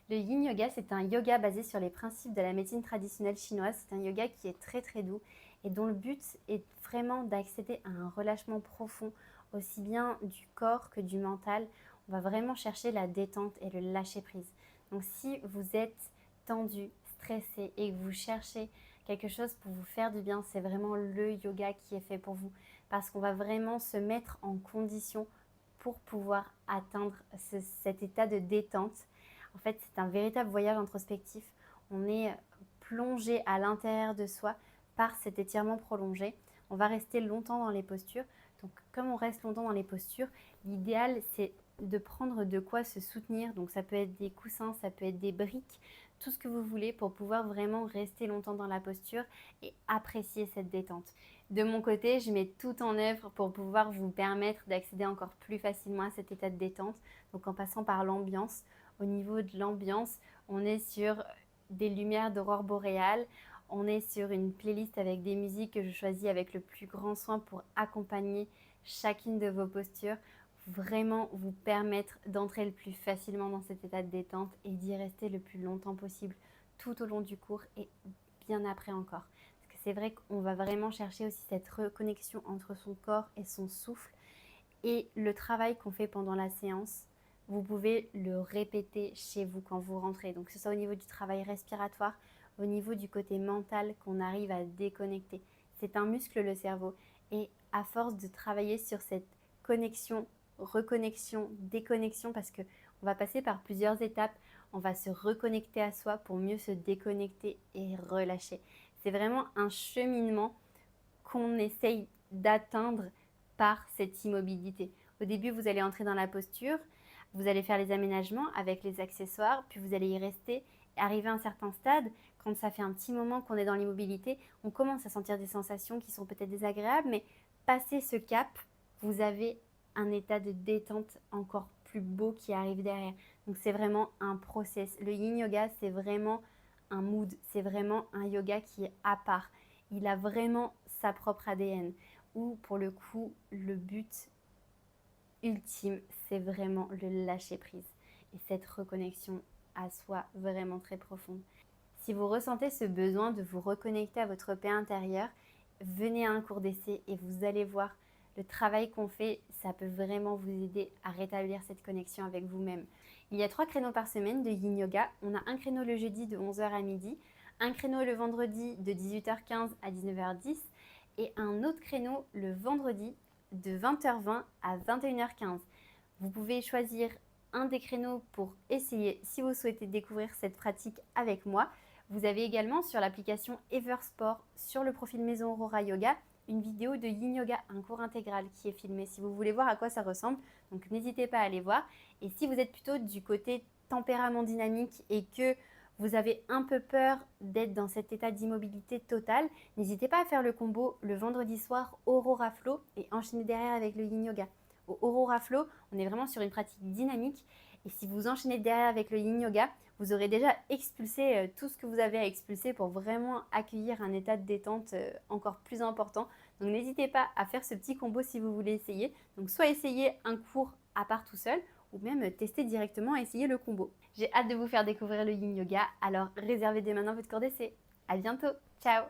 Le yin yoga, c'est un yoga basé sur les principes de la médecine traditionnelle chinoise. C'est un yoga qui est très très doux et dont le but est vraiment d'accéder à un relâchement profond, aussi bien du corps que du mental. On va vraiment chercher la détente et le lâcher prise. Donc si vous êtes tendu, stressé et que vous cherchez quelque chose pour vous faire du bien, c'est vraiment le yoga qui est fait pour vous parce qu'on va vraiment se mettre en condition pour pouvoir atteindre cet état de détente. En fait, c'est un véritable voyage introspectif. On est plongé à l'intérieur de soi par cet étirement prolongé. On va rester longtemps dans les postures. Donc, comme on reste longtemps dans les postures, l'idéal, c'est de prendre de quoi se soutenir. Donc, ça peut être des coussins, ça peut être des briques, tout ce que vous voulez pour pouvoir vraiment rester longtemps dans la posture et apprécier cette détente. De mon côté, je mets tout en œuvre pour pouvoir vous permettre d'accéder encore plus facilement à cet état de détente. Donc, en passant par l'ambiance. Au niveau de l'ambiance, on est sur des lumières d'aurore boréale, on est sur une playlist avec des musiques que je choisis avec le plus grand soin pour accompagner chacune de vos postures, vraiment vous permettre d'entrer le plus facilement dans cet état de détente et d'y rester le plus longtemps possible tout au long du cours et bien après encore. Parce que c'est vrai qu'on va vraiment chercher aussi cette reconnexion entre son corps et son souffle et le travail qu'on fait pendant la séance. Vous pouvez le répéter chez vous quand vous rentrez. Donc que ce soit au niveau du travail respiratoire, au niveau du côté mental qu'on arrive à déconnecter. C'est un muscle, le cerveau. Et à force de travailler sur cette connexion, reconnexion, déconnexion, parce qu'on va passer par plusieurs étapes, on va se reconnecter à soi pour mieux se déconnecter et relâcher. C'est vraiment un cheminement qu'on essaye d'atteindre par cette immobilité. Au début, vous allez entrer dans la posture, vous allez faire les aménagements avec les accessoires, puis vous allez y rester. Et arriver à un certain stade, quand ça fait un petit moment qu'on est dans l'immobilité, on commence à sentir des sensations qui sont peut-être désagréables, mais passer ce cap, vous avez un état de détente encore plus beau qui arrive derrière. Donc c'est vraiment un process. Le yin yoga, c'est vraiment un mood, c'est vraiment un yoga qui est à part. Il a vraiment sa propre ADN, où pour le coup, le but ultime, c'est vraiment le lâcher prise et cette reconnexion à soi vraiment très profonde. Si vous ressentez ce besoin de vous reconnecter à votre paix intérieure, venez à un cours d'essai et vous allez voir le travail qu'on fait, ça peut vraiment vous aider à rétablir cette connexion avec vous-même. Il y a 3 créneaux par semaine de yin yoga. On a un créneau le jeudi de 11h à midi, un créneau le vendredi de 18h15 à 19h10 et un autre créneau le vendredi de 20h20 à 21h15. Vous pouvez choisir un des créneaux pour essayer si vous souhaitez découvrir cette pratique avec moi. Vous avez également sur l'application Eversport, sur le profil Maison Aurora Yoga, une vidéo de Yin Yoga, un cours intégral qui est filmé si vous voulez voir à quoi ça ressemble. Donc n'hésitez pas à aller voir. Et si vous êtes plutôt du côté tempérament dynamique et que vous avez un peu peur d'être dans cet état d'immobilité totale, n'hésitez pas à faire le combo le vendredi soir Aurora Flow et enchaîner derrière avec le Yin Yoga. Au Aurora Flow, on est vraiment sur une pratique dynamique et si vous enchaînez derrière avec le Yin Yoga, vous aurez déjà expulsé tout ce que vous avez à expulser pour vraiment accueillir un état de détente encore plus important. Donc n'hésitez pas à faire ce petit combo si vous voulez essayer. Donc soit essayer un cours à part tout seul ou même tester directement et essayer le combo. J'ai hâte de vous faire découvrir le Yin Yoga, alors réservez dès maintenant votre cours d'essai. À bientôt, ciao!